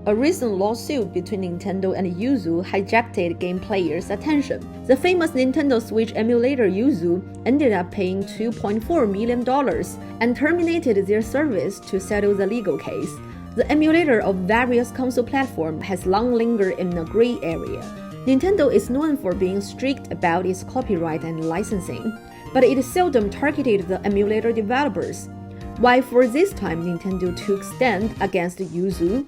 A recent lawsuit between Nintendo and Yuzu hijacked game players' attention. The famous Nintendo Switch emulator Yuzu ended up paying $2.4 million and terminated their service to settle the legal case. The emulator of various console platforms has long lingered in a gray area. Nintendo is known for being strict about its copyright and licensing, but it seldom targeted the emulator developers. Why for this time Nintendo took stand against Yuzu?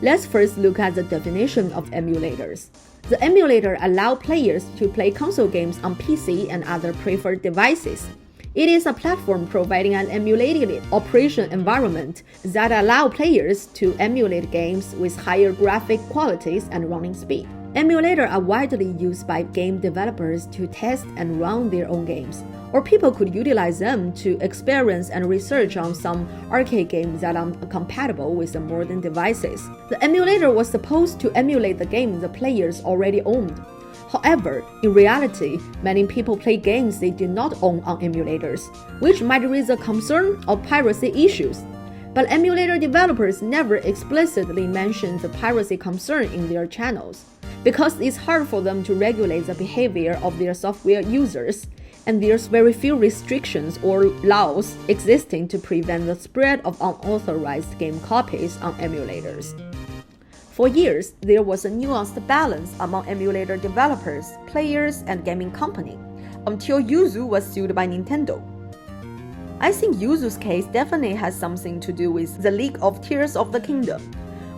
Let's first look at the definition of emulators. The emulator allows players to play console games on PC and other preferred devices. It is a platform providing an emulated operation environment that allows players to emulate games with higher graphic qualities and running speed. Emulators are widely used by game developers to test and run their own games, or people could utilize them to experience and research on some arcade games that are compatible with the modern devices. The emulator was supposed to emulate the game the players already owned. However, in reality, many people play games they do not own on emulators, which might raise a concern of piracy issues. But emulator developers never explicitly mention the piracy concern in their channels, because it's hard for them to regulate the behavior of their software users, and there's very few restrictions or laws existing to prevent the spread of unauthorized game copies on emulators. For years, there was a nuanced balance among emulator developers, players, and gaming companies, until Yuzu was sued by Nintendo. I think Yuzu's case definitely has something to do with the leak of Tears of the Kingdom,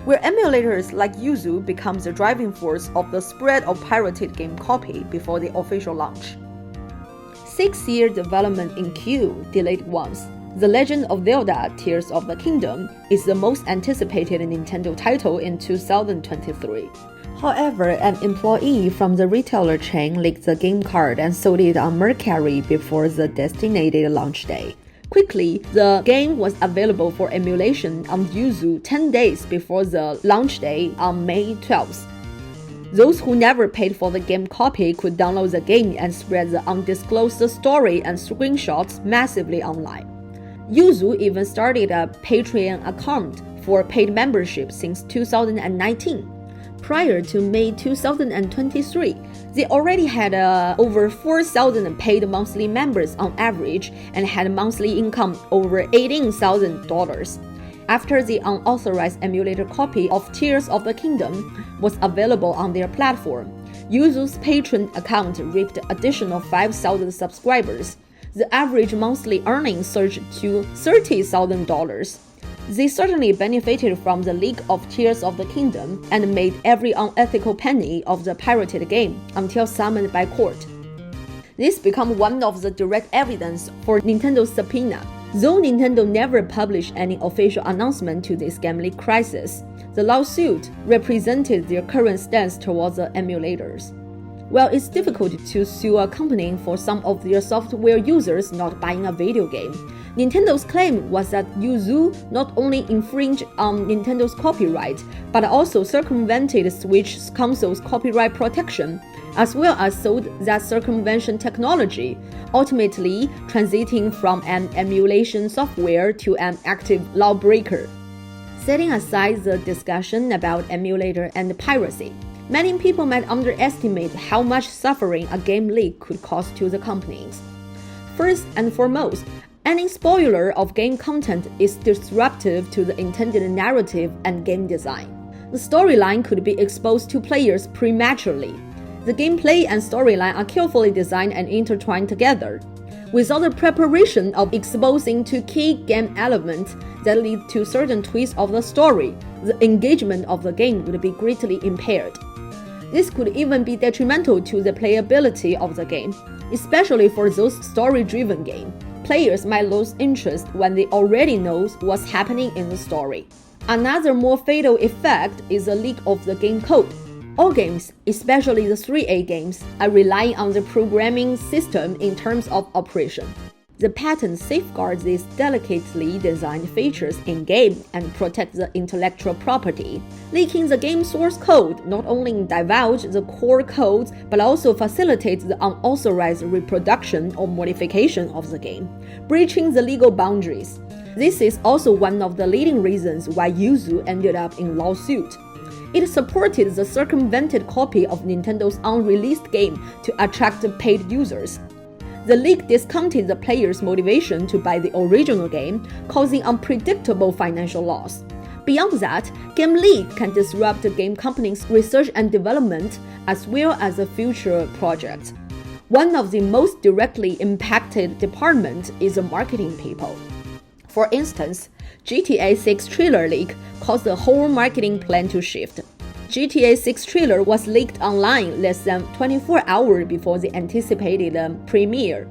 where emulators like Yuzu become the driving force of the spread of pirated game copy before the official launch. 6-year development in queue delayed once. The Legend of Zelda Tears of the Kingdom is the most anticipated Nintendo title in 2023. However, an employee from the retailer chain leaked the game card and sold it on Mercari before the designated launch day. Quickly, the game was available for emulation on Yuzu 10 days before the launch day on May 12th. Those who never paid for the game copy could download the game and spread the undisclosed story and screenshots massively online. Yuzu even started a Patreon account for paid membership since 2019. Prior to May 2023, they already had over 4,000 paid monthly members on average and had monthly income over $18,000. After the unauthorized emulator copy of Tears of the Kingdom was available on their platform, Yuzu's Patreon account reaped additional 5,000 subscribers. The average monthly earnings surged to $30,000. They certainly benefited from the leak of Tears of the Kingdom and made every unethical penny of the pirated game until summoned by court. This became one of the direct evidence for Nintendo's subpoena. Though Nintendo never published any official announcement to this gambling crisis, the lawsuit represented their current stance towards the emulators. While it's difficult to sue a company for some of their software users not buying a video game, Nintendo's claim was that Yuzu not only infringed on Nintendo's copyright, but also circumvented Switch console's copyright protection, as well as sold that circumvention technology, ultimately transiting from an emulation software to an active lawbreaker. Setting aside the discussion about emulator and piracy, many people might underestimate how much suffering a game leak could cause to the companies. First and foremost, any spoiler of game content is disruptive to the intended narrative and game design. The storyline could be exposed to players prematurely. The gameplay and storyline are carefully designed and intertwined together. Without the preparation of exposing to key game elements that lead to certain twists of the story, the engagement of the game would be greatly impaired. This could even be detrimental to the playability of the game, especially for those story-driven games. Players might lose interest when they already know what's happening in the story. Another more fatal effect is the leak of the game code. All games, especially the AAA games, are relying on the programming system in terms of operation. The patent safeguards these delicately designed features in-game and protects the intellectual property. Leaking the game source code not only divulges the core codes but also facilitates the unauthorized reproduction or modification of the game, breaching the legal boundaries. This is also one of the leading reasons why Yuzu ended up in lawsuit. It supported the circumvented copy of Nintendo's unreleased game to attract paid users. The leak discounted the players' motivation to buy the original game, causing unpredictable financial loss. Beyond that, game leak can disrupt the game company's research and development as well as the future projects. One of the most directly impacted departments is the marketing people. For instance, GTA 6 trailer leak caused the whole marketing plan to shift. GTA 6 trailer was leaked online less than 24 hours before the anticipated premiere.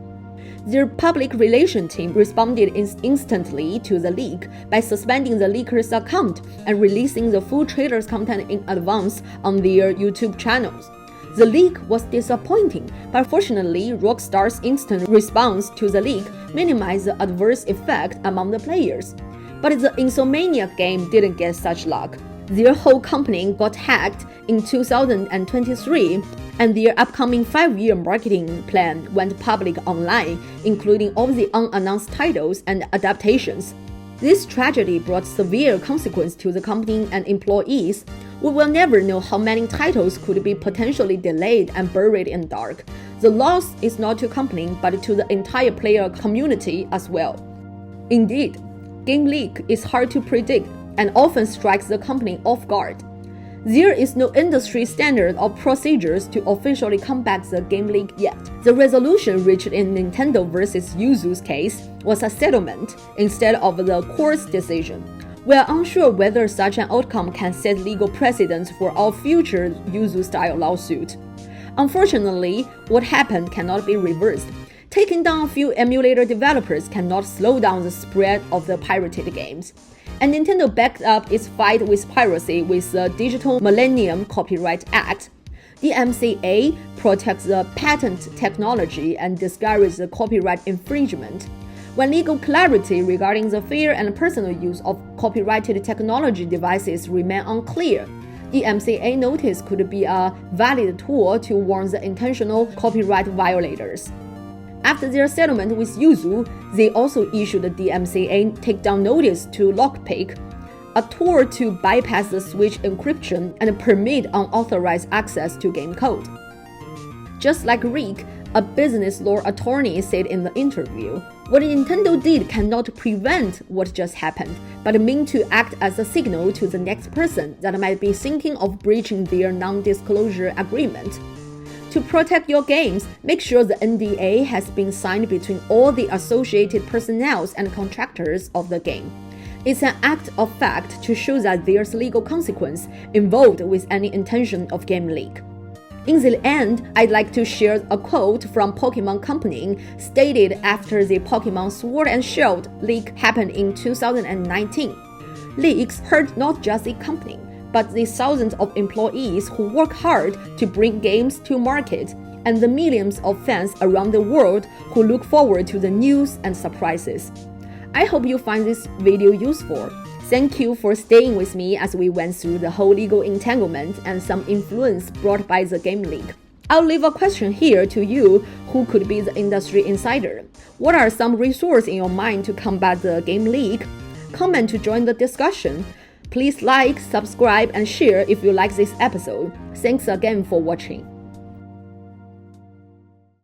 Their public relations team responded instantly to the leak by suspending the leaker's account and releasing the full trailer's content in advance on their YouTube channels. The leak was disappointing, but fortunately, Rockstar's instant response to the leak minimized the adverse effect among the players. But the Insomniac game didn't get such luck. Their whole company got hacked in 2023, and their upcoming 5-year marketing plan went public online, including all the unannounced titles and adaptations. This tragedy brought severe consequences to the company and employees. We will never know how many titles could be potentially delayed and buried in dark. The loss is not to company, but to the entire player community as well. Indeed, game leak is hard to predict and often strikes the company off guard. There is no industry standard or procedures to officially combat the game leak yet. The resolution reached in Nintendo vs. Yuzu's case was a settlement instead of the court's decision. We are unsure whether such an outcome can set legal precedents for all future Yuzu-style lawsuits. Unfortunately, what happened cannot be reversed. Taking down a few emulator developers cannot slow down the spread of the pirated games. And Nintendo backed up its fight with piracy with the Digital Millennium Copyright Act. The DMCA protects the patent technology and discourages the copyright infringement. When legal clarity regarding the fair and personal use of copyrighted technology devices remain unclear, the DMCA notice could be a valid tool to warn the intentional copyright violators. After their settlement with Yuzu, they also issued a DMCA takedown notice to Lockpick, a tool to bypass the switch encryption and permit unauthorized access to game code. Just like Rick, a business law attorney said in the interview, what Nintendo did cannot prevent what just happened, but mean to act as a signal to the next person that might be thinking of breaching their non-disclosure agreement. To protect your games, make sure the NDA has been signed between all the associated personnel and contractors of the game. It's an act of fact to show that there's legal consequence involved with any intention of game leak. In the end, I'd like to share a quote from Pokemon Company stated after the Pokemon Sword and Shield leak happened in 2019. Leaks hurt not just the company, but the thousands of employees who work hard to bring games to market, and the millions of fans around the world who look forward to the news and surprises. I hope you find this video useful. Thank you for staying with me as we went through the whole legal entanglement and some influence brought by the game leak. I'll leave a question here to you who could be the industry insider. What are some resources in your mind to combat the game leak? Comment to join the discussion. Please like, subscribe, and share if you like this episode. Thanks again for watching.